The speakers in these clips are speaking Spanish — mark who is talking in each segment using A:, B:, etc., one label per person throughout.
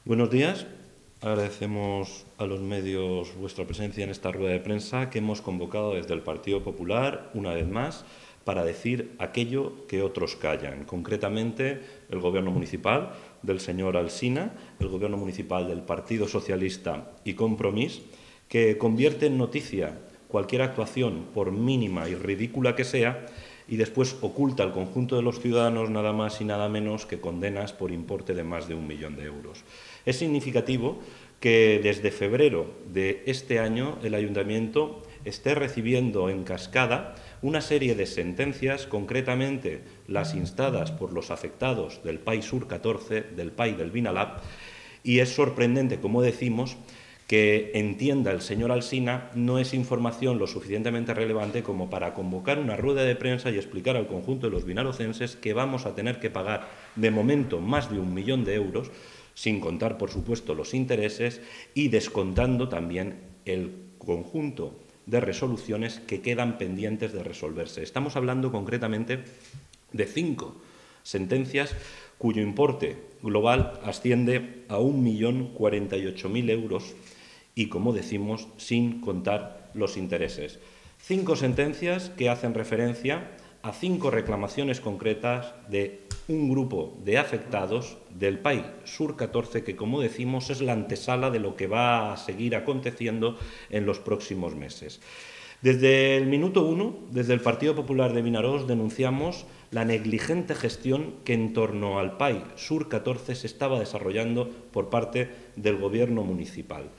A: Buenos días. Agradecemos a los medios vuestra presencia en esta rueda de prensa que hemos convocado desde el Partido Popular, una vez más, para decir aquello que otros callan. Concretamente, el Gobierno municipal del señor Alsina, el Gobierno municipal del Partido Socialista y Compromís, que convierte en noticia cualquier actuación, por mínima y ridícula que sea, y después oculta al conjunto de los ciudadanos nada más y nada menos que condenas por importe de más de 1 millón de euros. Es significativo que desde febrero de este año el Ayuntamiento esté recibiendo en cascada una serie de sentencias, concretamente las instadas por los afectados del PAI Sur 14, del PAI del Vinalab, y es sorprendente, como decimos, que entienda el señor Alsina no es información lo suficientemente relevante como para convocar una rueda de prensa y explicar al conjunto de los vinarocenses que vamos a tener que pagar de momento más de 1 millón de euros, sin contar, por supuesto, los intereses y descontando también el conjunto de resoluciones que quedan pendientes de resolverse. Estamos hablando concretamente de 5 sentencias cuyo importe global asciende a 1.048.000 euros y, como decimos, sin contar los intereses. 5 sentencias que hacen referencia a 5 reclamaciones concretas de un grupo de afectados del PAI Sur 14 que, como decimos, es la antesala de lo que va a seguir aconteciendo en los próximos meses. Desde el minuto 1, desde el Partido Popular de Vinaròs, denunciamos la negligente gestión que en torno al PAI Sur 14 se estaba desarrollando por parte del Gobierno municipal.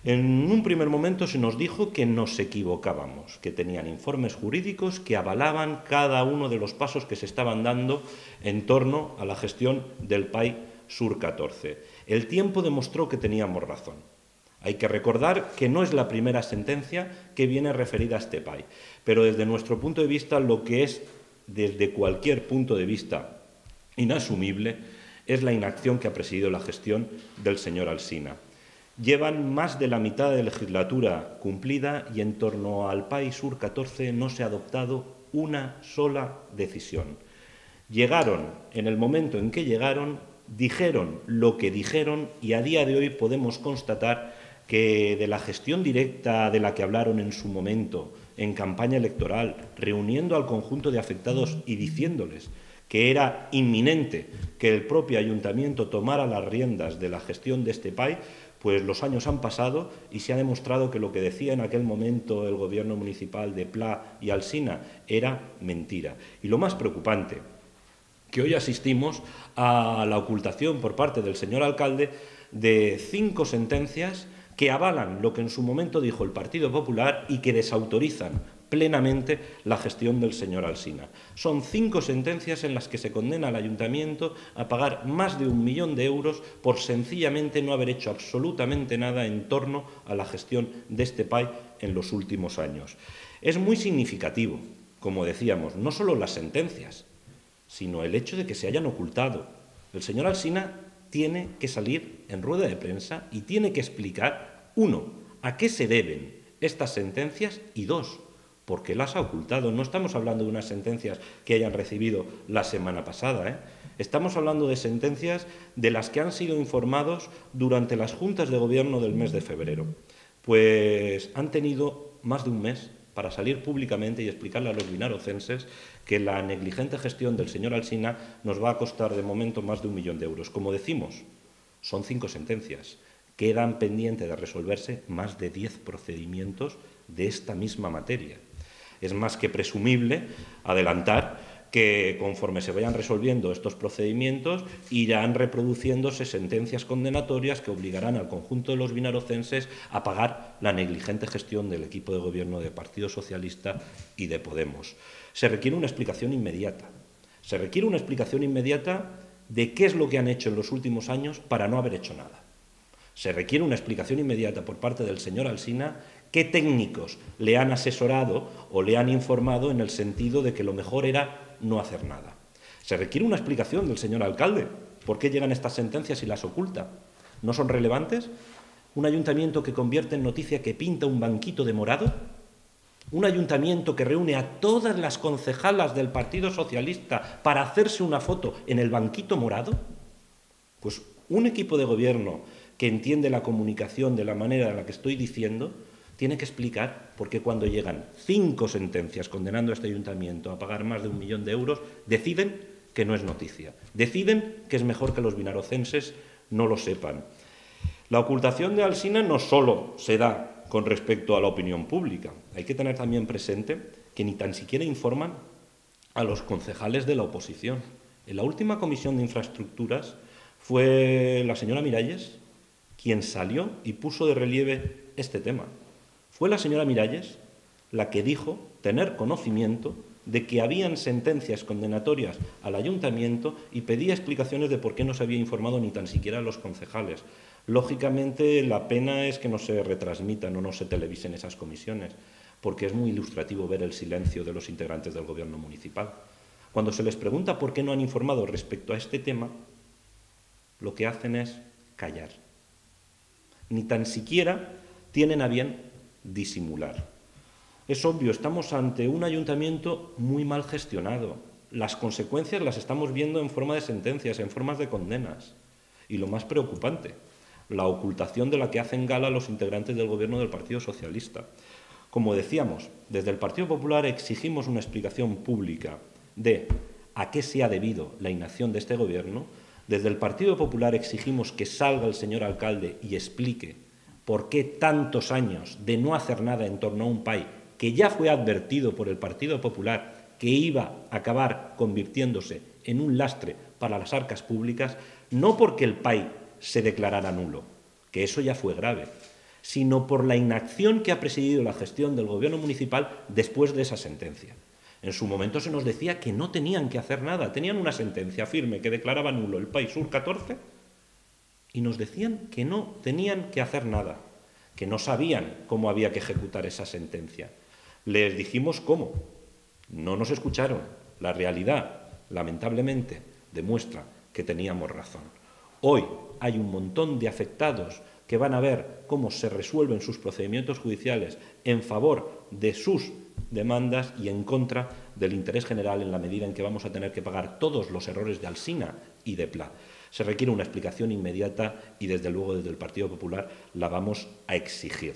A: En un primer momento se nos dijo que nos equivocábamos, que tenían informes jurídicos que avalaban cada uno de los pasos que se estaban dando en torno a la gestión del PAI Sur 14. El tiempo demostró que teníamos razón. Hay que recordar que no es la primera sentencia que viene referida a este PAI, pero desde nuestro punto de vista, lo que es, desde cualquier punto de vista, inasumible, es la inacción que ha presidido la gestión del señor Alsina. Llevan más de la mitad de legislatura cumplida y en torno al PAI Sur 14 no se ha adoptado una sola decisión. Llegaron, en el momento en que llegaron, dijeron lo que dijeron y a día de hoy podemos constatar que de la gestión directa de la que hablaron en su momento, en campaña electoral, reuniendo al conjunto de afectados y diciéndoles que era inminente que el propio ayuntamiento tomara las riendas de la gestión de este PAI, pues los años han pasado y se ha demostrado que lo que decía en aquel momento el Gobierno municipal de Pla y Alsina era mentira. Y lo más preocupante, que hoy asistimos a la ocultación por parte del señor alcalde de 5 sentencias que avalan lo que en su momento dijo el Partido Popular y que desautorizan plenamente la gestión del señor Alsina. Son 5 sentencias en las que se condena al ayuntamiento a pagar más de 1 millón de euros por sencillamente no haber hecho absolutamente nada en torno a la gestión de este PAI en los últimos años. Es muy significativo, como decíamos, no solo las sentencias, sino el hecho de que se hayan ocultado. El señor Alsina tiene que salir en rueda de prensa y tiene que explicar, 1, a qué se deben estas sentencias y 2, ¿por qué las ha ocultado? No estamos hablando de unas sentencias que hayan recibido la semana pasada, Estamos hablando de sentencias de las que han sido informados durante las juntas de gobierno del mes de febrero. Pues han tenido más de un mes para salir públicamente y explicarle a los vinarocenses que la negligente gestión del señor Alsina nos va a costar de momento más de 1 millón de euros. Como decimos, son 5 sentencias. Quedan pendientes de resolverse más de 10 procedimientos de esta misma materia. Es más que presumible adelantar que conforme se vayan resolviendo estos procedimientos irán reproduciéndose sentencias condenatorias que obligarán al conjunto de los vinarocenses a pagar la negligente gestión del equipo de gobierno del Partido Socialista y de Podemos. Se requiere una explicación inmediata. Se requiere una explicación inmediata de qué es lo que han hecho en los últimos años para no haber hecho nada. Se requiere una explicación inmediata por parte del señor Alsina qué técnicos le han asesorado o le han informado en el sentido de que lo mejor era no hacer nada. Se requiere una explicación del señor alcalde. ¿Por qué llegan estas sentencias y las oculta? ¿No son relevantes? ¿Un ayuntamiento que convierte en noticia que pinta un banquito de morado? ¿Un ayuntamiento que reúne a todas las concejalas del Partido Socialista para hacerse una foto en el banquito morado? Pues Un equipo de gobierno que entiende la comunicación de la manera en la que estoy diciendo tiene que explicar por qué cuando llegan 5 sentencias condenando a este ayuntamiento a pagar más de 1 millón de euros, deciden que no es noticia. Deciden que es mejor que los vinarocenses no lo sepan. La ocultación de Alsina no solo se da con respecto a la opinión pública. Hay que tener también presente que ni tan siquiera informan a los concejales de la oposición. En la última comisión de infraestructuras fue la señora Miralles quien salió y puso de relieve este tema. Fue la señora Miralles la que dijo tener conocimiento de que habían sentencias condenatorias al ayuntamiento y pedía explicaciones de por qué no se había informado ni tan siquiera a los concejales. Lógicamente, la pena es que no se retransmitan o no se televisen esas comisiones, porque es muy ilustrativo ver el silencio de los integrantes del gobierno municipal. Cuando se les pregunta por qué no han informado respecto a este tema, lo que hacen es callar. Ni tan siquiera tienen a bien disimular. Es obvio, estamos ante un ayuntamiento muy mal gestionado. Las consecuencias las estamos viendo en forma de sentencias, en formas de condenas. Y lo más preocupante, la ocultación de la que hacen gala los integrantes del gobierno del Partido Socialista. Como decíamos, desde el Partido Popular exigimos una explicación pública de a qué se ha debido la inacción de este gobierno. Desde el Partido Popular exigimos que salga el señor alcalde y explique por qué tantos años de no hacer nada en torno a un PAI que ya fue advertido por el Partido Popular que iba a acabar convirtiéndose en un lastre para las arcas públicas, no porque el PAI se declarara nulo, que eso ya fue grave, sino por la inacción que ha presidido la gestión del gobierno municipal después de esa sentencia. En su momento se nos decía que no tenían que hacer nada, tenían una sentencia firme que declaraba nulo el PAI Sur 14 y nos decían que no tenían que hacer nada, que no sabían cómo había que ejecutar esa sentencia. Les dijimos cómo, no nos escucharon. La realidad, lamentablemente, demuestra que teníamos razón. Hoy hay un montón de afectados que van a ver cómo se resuelven sus procedimientos judiciales en favor de sus demandas y en contra del interés general en la medida en que vamos a tener que pagar todos los errores de Alsina y de Pla. Se requiere una explicación inmediata y desde luego desde el Partido Popular la vamos a exigir.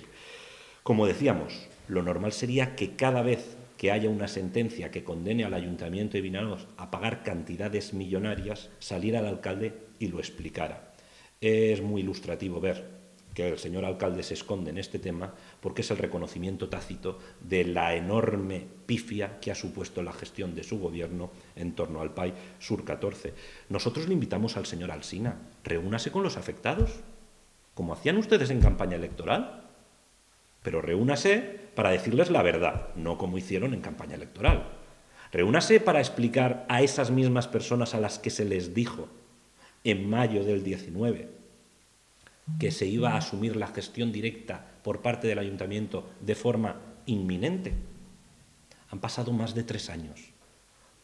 A: Como decíamos, lo normal sería que cada vez que haya una sentencia que condene al Ayuntamiento de Vinaroz a pagar cantidades millonarias, saliera el alcalde y lo explicara. Es muy ilustrativo ver que el señor alcalde se esconde en este tema porque es el reconocimiento tácito de la enorme pifia que ha supuesto la gestión de su gobierno en torno al PAI Sur 14. Nosotros le invitamos al señor Alsina, reúnase con los afectados, como hacían ustedes en campaña electoral, pero reúnase para decirles la verdad, no como hicieron en campaña electoral. Reúnase para explicar a esas mismas personas a las que se les dijo en mayo del 19 que se iba a asumir la gestión directa por parte del ayuntamiento de forma inminente. Han pasado más de 3 años.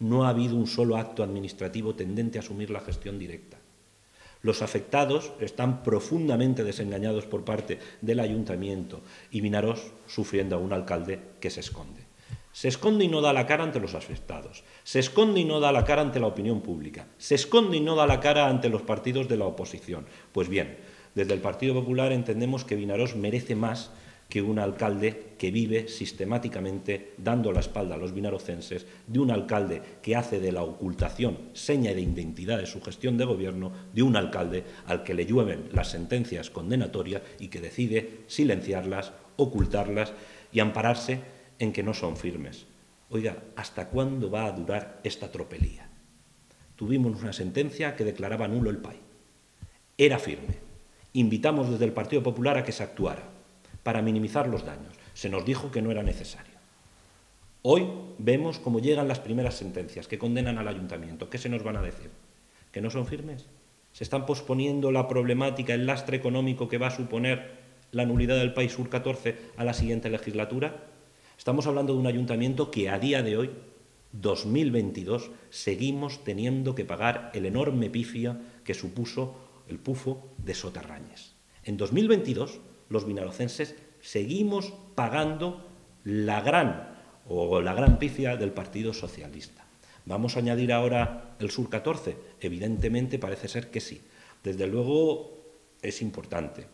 A: No ha habido un solo acto administrativo tendente a asumir la gestión directa. Los afectados están profundamente desengañados por parte del ayuntamiento y Vinaroz sufriendo a un alcalde que se esconde. Se esconde y no da la cara ante los afectados. Se esconde y no da la cara ante la opinión pública. Se esconde y no da la cara ante los partidos de la oposición. Pues bien, desde el Partido Popular entendemos que Vinaroz merece más que un alcalde que vive sistemáticamente dando la espalda a los vinarocenses, de un alcalde que hace de la ocultación seña de identidad de su gestión de gobierno, de un alcalde al que le llueven las sentencias condenatorias y que decide silenciarlas, ocultarlas y ampararse en que no son firmes. Oiga, ¿hasta cuándo va a durar esta tropelía? Tuvimos una sentencia que declaraba nulo el PAI. Era firme. Invitamos desde el Partido Popular a que se actuara para minimizar los daños. Se nos dijo que no era necesario. Hoy vemos cómo llegan las primeras sentencias que condenan al ayuntamiento. ¿Qué se nos van a decir? ¿Que no son firmes? ¿Se están posponiendo la problemática, el lastre económico que va a suponer la nulidad del PAI Sur 14 a la siguiente legislatura? Estamos hablando de un ayuntamiento que a día de hoy, 2022, seguimos teniendo que pagar el enorme pifia que supuso el pufo de Soterrañes. En 2022, los vinarocenses seguimos pagando la gran pifia del Partido Socialista. ¿Vamos a añadir ahora el Sur 14? Evidentemente parece ser que sí. Desde luego es importante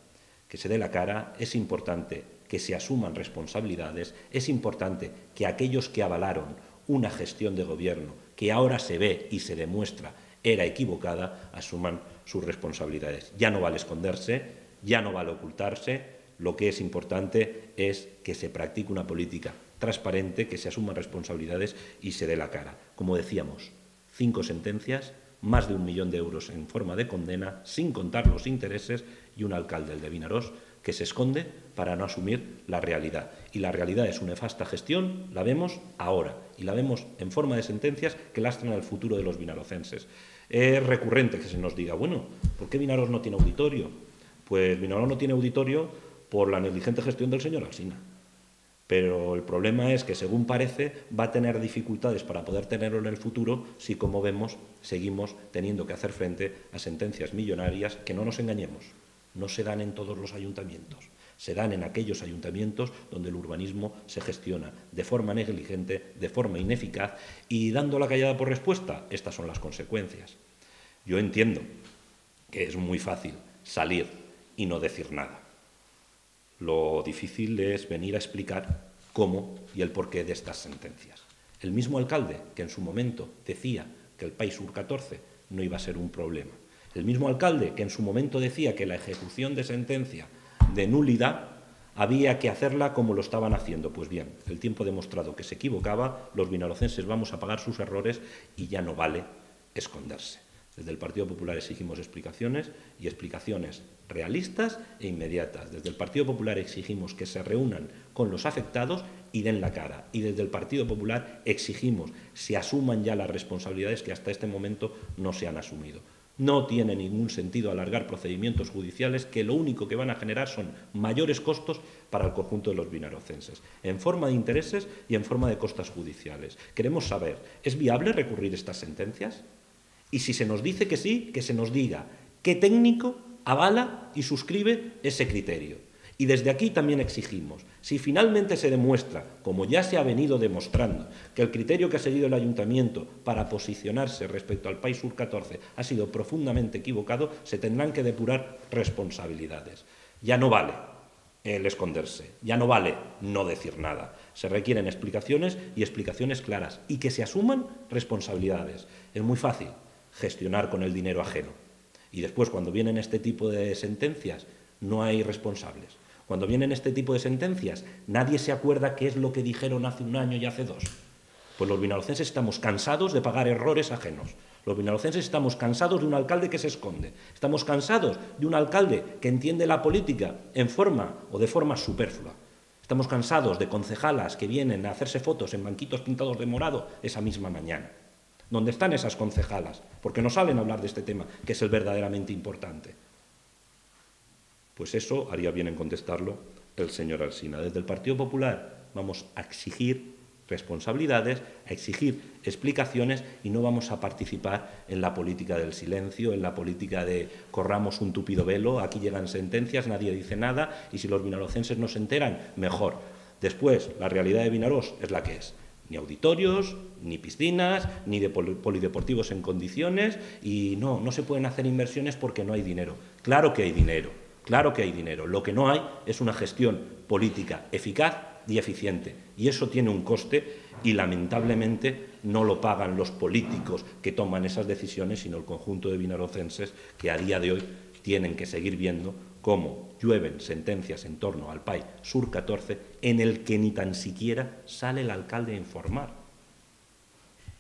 A: que se dé la cara, es importante que se asuman responsabilidades, es importante que aquellos que avalaron una gestión de gobierno que ahora se ve y se demuestra era equivocada, asuman sus responsabilidades. Ya no vale esconderse, ya no vale ocultarse, lo que es importante es que se practique una política transparente, que se asuman responsabilidades y se dé la cara. Como decíamos, 5 sentencias, más de 1 millón de euros en forma de condena, sin contar los intereses, y un alcalde, el de Vinaròs, que se esconde para no asumir la realidad. Y la realidad es una nefasta gestión, la vemos ahora, y la vemos en forma de sentencias que lastran al futuro de los vinarocenses. Es recurrente que se nos diga, bueno, ¿por qué Vinaròs no tiene auditorio? Pues Vinaròs no tiene auditorio por la negligente gestión del señor Alsina. Pero el problema es que, según parece, va a tener dificultades para poder tenerlo en el futuro si, como vemos, seguimos teniendo que hacer frente a sentencias millonarias que, no nos engañemos, no se dan en todos los ayuntamientos. Se dan en aquellos ayuntamientos donde el urbanismo se gestiona de forma negligente, de forma ineficaz, y dando la callada por respuesta, estas son las consecuencias. Yo entiendo que es muy fácil salir y no decir nada. Lo difícil es venir a explicar cómo y el porqué de estas sentencias. El mismo alcalde que en su momento decía que el PAI Sur 14 no iba a ser un problema. El mismo alcalde que en su momento decía que la ejecución de sentencia de nulidad había que hacerla como lo estaban haciendo. Pues bien, el tiempo ha demostrado que se equivocaba, los vinarocenses vamos a pagar sus errores y ya no vale esconderse. Desde el Partido Popular exigimos explicaciones, y explicaciones realistas e inmediatas. Desde el Partido Popular exigimos que se reúnan con los afectados y den la cara. Y desde el Partido Popular exigimos que se asuman ya las responsabilidades que hasta este momento no se han asumido. No tiene ningún sentido alargar procedimientos judiciales que lo único que van a generar son mayores costos para el conjunto de los vinarocenses, en forma de intereses y en forma de costas judiciales. Queremos saber, ¿es viable recurrir estas sentencias? Y si se nos dice que sí, que se nos diga qué técnico avala y suscribe ese criterio. Y desde aquí también exigimos, si finalmente se demuestra, como ya se ha venido demostrando, que el criterio que ha seguido el ayuntamiento para posicionarse respecto al PAI Sur 14 ha sido profundamente equivocado, se tendrán que depurar responsabilidades. Ya no vale el esconderse, ya no vale no decir nada. Se requieren explicaciones, y explicaciones claras, y que se asuman responsabilidades. Es muy fácil gestionar con el dinero ajeno. Y después, cuando vienen este tipo de sentencias, no hay responsables. Cuando vienen este tipo de sentencias, nadie se acuerda qué es lo que dijeron hace 1 año y hace 2. Pues los vinarocenses estamos cansados de pagar errores ajenos. Los vinarocenses estamos cansados de un alcalde que se esconde. Estamos cansados de un alcalde que entiende la política en forma o de forma superflua. Estamos cansados de concejalas que vienen a hacerse fotos en banquitos pintados de morado esa misma mañana. ¿Dónde están esas concejalas? Porque no salen a hablar de este tema, que es el verdaderamente importante. Pues eso haría bien en contestarlo el señor Alsina. Desde el Partido Popular vamos a exigir responsabilidades, a exigir explicaciones, y no vamos a participar en la política del silencio, en la política de corramos un tupido velo, aquí llegan sentencias, nadie dice nada, y si los vinarocenses no se enteran, mejor. Después, la realidad de Vinaròs es la que es. Ni auditorios, ni piscinas, ni de polideportivos en condiciones, y no se pueden hacer inversiones porque no hay dinero. Claro que hay dinero, claro que hay dinero. Lo que no hay es una gestión política eficaz y eficiente, y eso tiene un coste, y lamentablemente no lo pagan los políticos que toman esas decisiones, sino el conjunto de vinarocenses que a día de hoy tienen que seguir viendo cómo llueven sentencias en torno al PAI Sur 14 en el que ni tan siquiera sale el alcalde a informar.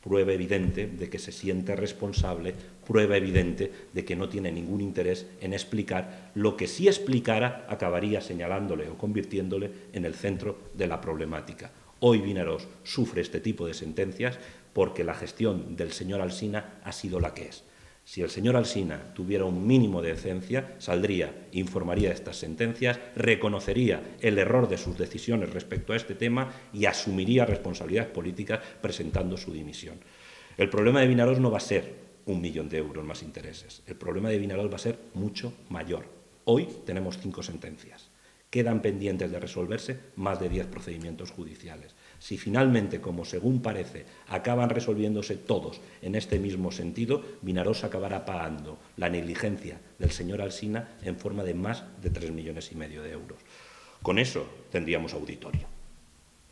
A: Prueba evidente de que se siente responsable, prueba evidente de que no tiene ningún interés en explicar lo que, si explicara, acabaría señalándole o convirtiéndole en el centro de la problemática. Hoy Vinaròs sufre este tipo de sentencias porque la gestión del señor Alsina ha sido la que es. Si el señor Alsina tuviera un mínimo de decencia, saldría, informaría de estas sentencias, reconocería el error de sus decisiones respecto a este tema y asumiría responsabilidades políticas presentando su dimisión. El problema de Vinaròs no va a ser 1 millón de euros más intereses. El problema de Vinaròs va a ser mucho mayor. Hoy tenemos 5 sentencias quedan pendientes de resolverse más de 10 procedimientos judiciales. Si finalmente, como según parece, acaban resolviéndose todos en este mismo sentido, Vinaròs acabará pagando la negligencia del señor Alsina en forma de más de 3,5 millones de euros. Con eso tendríamos auditorio.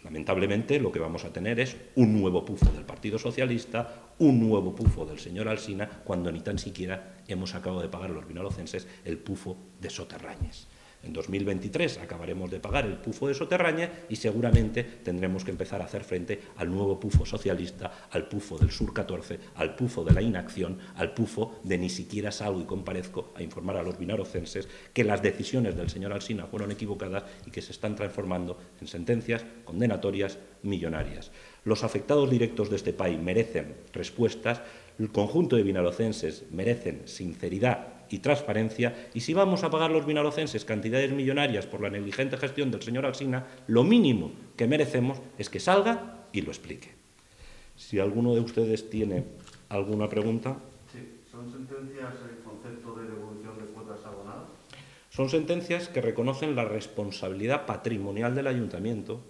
A: Lamentablemente, lo que vamos a tener es un nuevo pufo del Partido Socialista, un nuevo pufo del señor Alsina, cuando ni tan siquiera hemos acabado de pagar los vinalocenses el pufo de Soterrañes. En 2023 acabaremos de pagar el pufo de Soterrañes y seguramente tendremos que empezar a hacer frente al nuevo pufo socialista, al pufo del Sur 14, al pufo de la inacción, al pufo de ni siquiera salgo y comparezco a informar a los vinarocenses que las decisiones del señor Alsina fueron equivocadas y que se están transformando en sentencias condenatorias millonarias. Los afectados directos de este país merecen respuestas, el conjunto de vinarocenses merecen sinceridad y transparencia, y si vamos a pagar los vinarocenses cantidades millonarias por la negligente gestión del señor Alsina, lo mínimo que merecemos es que salga y lo explique. Si alguno de ustedes tiene alguna pregunta.
B: Sí, ¿son sentencias el concepto de devolución de cuotas abonadas?
A: Son sentencias que reconocen la responsabilidad patrimonial del ayuntamiento.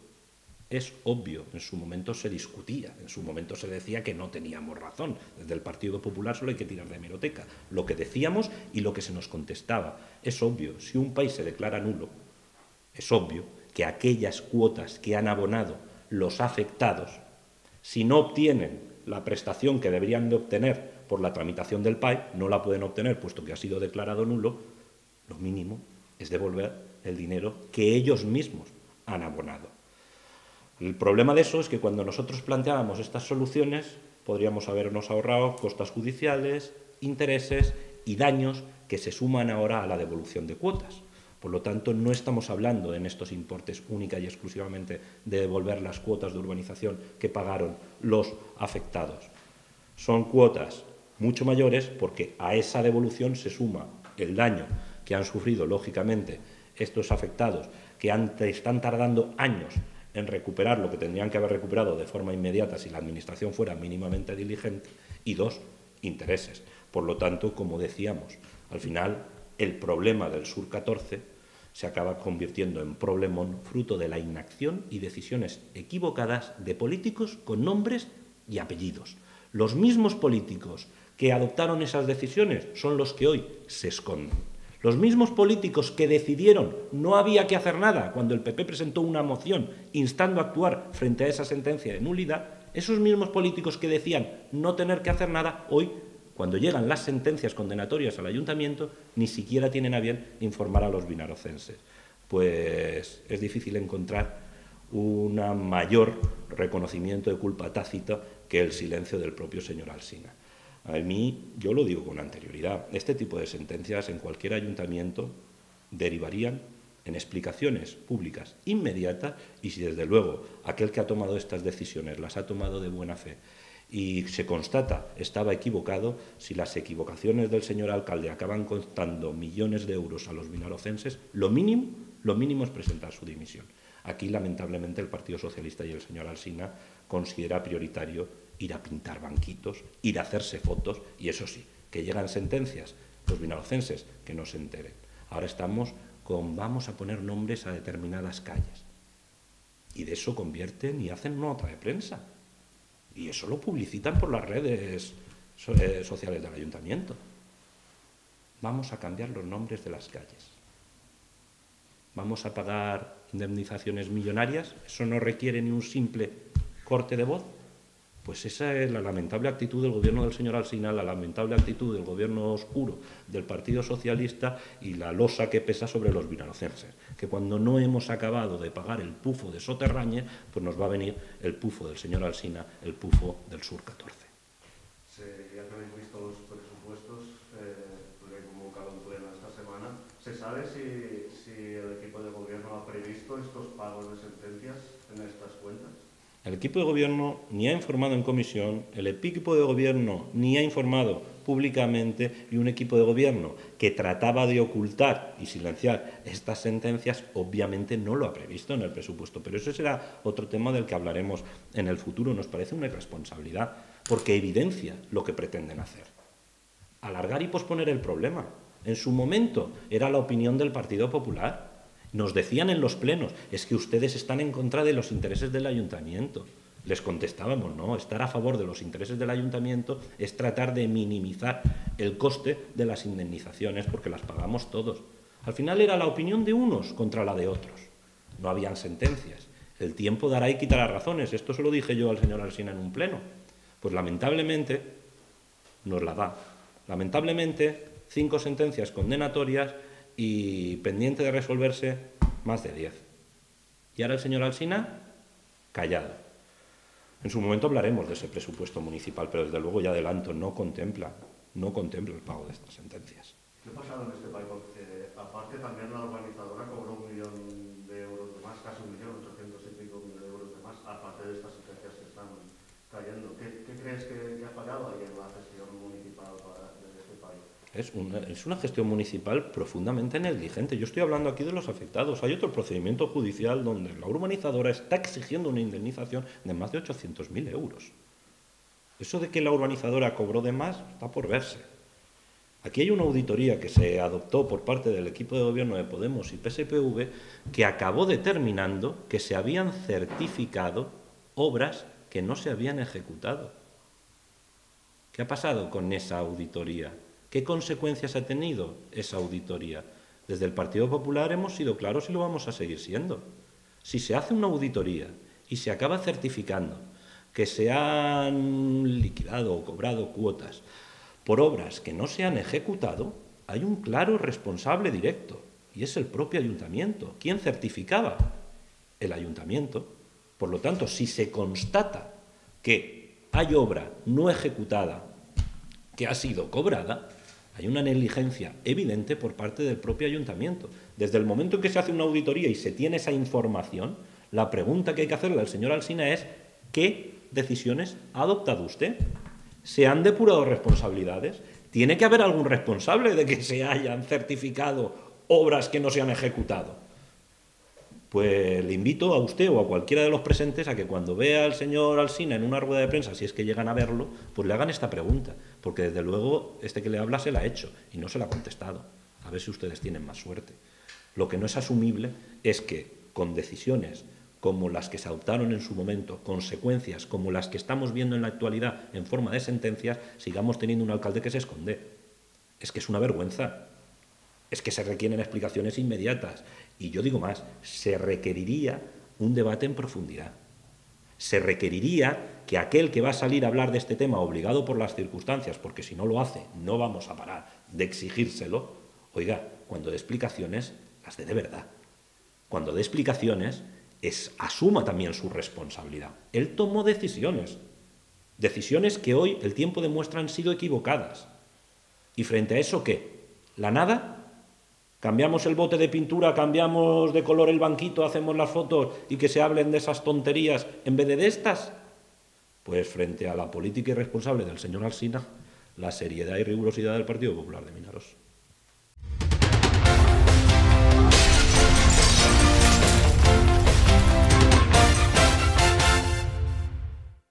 A: Es obvio, en su momento se discutía, en su momento se decía que no teníamos razón. Desde el Partido Popular solo hay que tirar de hemeroteca. Lo que decíamos y lo que se nos contestaba. Es obvio, si un país se declara nulo, es obvio que aquellas cuotas que han abonado los afectados, si no obtienen la prestación que deberían de obtener por la tramitación del PAI, no la pueden obtener puesto que ha sido declarado nulo, lo mínimo es devolver el dinero que ellos mismos han abonado. El problema de eso es que cuando nosotros planteábamos estas soluciones podríamos habernos ahorrado costas judiciales, intereses y daños que se suman ahora a la devolución de cuotas. Por lo tanto, no estamos hablando en estos importes única y exclusivamente de devolver las cuotas de urbanización que pagaron los afectados. Son cuotas mucho mayores porque a esa devolución se suma el daño que han sufrido, lógicamente, estos afectados que están tardando años en recuperar lo que tendrían que haber recuperado de forma inmediata si la Administración fuera mínimamente diligente, y dos, intereses. Por lo tanto, como decíamos, al final el problema del Sur 14 se acaba convirtiendo en problemón fruto de la inacción y decisiones equivocadas de políticos con nombres y apellidos. Los mismos políticos que adoptaron esas decisiones son los que hoy se esconden. Los mismos políticos que decidieron no había que hacer nada cuando el PP presentó una moción instando a actuar frente a esa sentencia de nulidad, esos mismos políticos que decían no tener que hacer nada, hoy, cuando llegan las sentencias condenatorias al ayuntamiento, ni siquiera tienen a bien informar a los vinarocenses. Pues es difícil encontrar un mayor reconocimiento de culpa tácita que el silencio del propio señor Alsina. A mí, yo lo digo con anterioridad, este tipo de sentencias en cualquier ayuntamiento derivarían en explicaciones públicas inmediatas y si desde luego aquel que ha tomado estas decisiones las ha tomado de buena fe y se constata estaba equivocado, si las equivocaciones del señor alcalde acaban costando millones de euros a los vinarocenses, lo mínimo es presentar su dimisión. Aquí, lamentablemente, el Partido Socialista y el señor Alsina considera prioritario ir a pintar banquitos, ir a hacerse fotos y, eso sí, que llegan sentencias, los vinarocenses, que no se enteren. Ahora estamos con vamos a poner nombres a determinadas calles y de eso convierten y hacen una nota de prensa y eso lo publicitan por las redes sociales del ayuntamiento. Vamos a cambiar los nombres de las calles. Vamos a pagar indemnizaciones millonarias, eso no requiere ni un simple corte de voz. Pues esa es la lamentable actitud del gobierno del señor Alsina, la lamentable actitud del gobierno oscuro del Partido Socialista y la losa que pesa sobre los vinarocenses. Que cuando no hemos acabado de pagar el pufo de Soterrañes, pues nos va a venir el pufo del señor Alsina, el pufo del Sur 14.
B: Ya que habéis visto los presupuestos, lo he convocado en pleno esta semana, ¿se sabe si el equipo de gobierno ha previsto estos pagos de sentencias en estas cuentas?
A: El equipo de gobierno ni ha informado en comisión, el equipo de gobierno ni ha informado públicamente y un equipo de gobierno que trataba de ocultar y silenciar estas sentencias obviamente no lo ha previsto en el presupuesto. Pero eso será otro tema del que hablaremos en el futuro. Nos parece una irresponsabilidad porque evidencia lo que pretenden hacer. Alargar y posponer el problema. En su momento era la opinión del Partido Popular Nos decían en los plenos, es que ustedes están en contra de los intereses del ayuntamiento. Les contestábamos, no, estar a favor de los intereses del ayuntamiento es tratar de minimizar el coste de las indemnizaciones porque las pagamos todos. Al final era la opinión de unos contra la de otros. No habían sentencias. El tiempo dará y quitará razones. Esto se lo dije yo al señor Alsina en un pleno. Pues lamentablemente nos la da. Lamentablemente 5 sentencias condenatorias y pendiente de resolverse más de 10. Y ahora el señor Alsina, callado. En su momento hablaremos de ese presupuesto municipal, pero desde luego ya adelanto, no contempla el pago de estas sentencias.
B: ¿Qué ha pasado en este país? Porque aparte también la urbanizadora cobró 1 millón de euros de más, casi 1.800.000 y pico de euros de más, aparte de estas sentencias que están cayendo. ¿Qué crees que ha fallado ahí en la gestión municipal de este país?
A: Es una gestión municipal profundamente negligente. Yo estoy hablando aquí de los afectados. Hay otro procedimiento judicial donde la urbanizadora está exigiendo una indemnización de más de 800.000 euros. Eso de que la urbanizadora cobró de más está por verse. Aquí hay una auditoría que se adoptó por parte del equipo de gobierno de Podemos y PSPV que acabó determinando que se habían certificado obras que no se habían ejecutado. ¿Qué ha pasado con esa auditoría? ¿Qué consecuencias ha tenido esa auditoría? Desde el Partido Popular hemos sido claros y lo vamos a seguir siendo. Si se hace una auditoría y se acaba certificando que se han liquidado o cobrado cuotas por obras que no se han ejecutado, hay un claro responsable directo, y es el propio ayuntamiento. ¿Quién certificaba? El ayuntamiento. Por lo tanto, si se constata que hay obra no ejecutada que ha sido cobrada, hay una negligencia evidente por parte del propio ayuntamiento. Desde el momento en que se hace una auditoría y se tiene esa información, la pregunta que hay que hacerle al señor Alsina es ¿qué decisiones ha adoptado usted? ¿Se han depurado responsabilidades? ¿Tiene que haber algún responsable de que se hayan certificado obras que no se han ejecutado? Pues le invito a usted o a cualquiera de los presentes a que cuando vea al señor Alsina en una rueda de prensa, si es que llegan a verlo, pues le hagan esta pregunta, porque desde luego este que le habla se la ha hecho y no se la ha contestado. A ver si ustedes tienen más suerte. Lo que no es asumible es que con decisiones como las que se adoptaron en su momento, consecuencias como las que estamos viendo en la actualidad en forma de sentencias, sigamos teniendo un alcalde que se esconde. Es que es una vergüenza. Es que se requieren explicaciones inmediatas. Y yo digo más, se requeriría un debate en profundidad. Se requeriría que aquel que va a salir a hablar de este tema obligado por las circunstancias, porque si no lo hace, no vamos a parar de exigírselo, oiga, cuando dé explicaciones, las dé de verdad. Cuando dé explicaciones, asuma también su responsabilidad. Él tomó decisiones que hoy el tiempo demuestra han sido equivocadas. ¿Y frente a eso qué? ¿La nada? ¿Cambiamos el bote de pintura, cambiamos de color el banquito, hacemos las fotos y que se hablen de esas tonterías en vez de estas? Pues frente a la política irresponsable del señor Alsina, la seriedad y rigurosidad del Partido Popular de Minaros.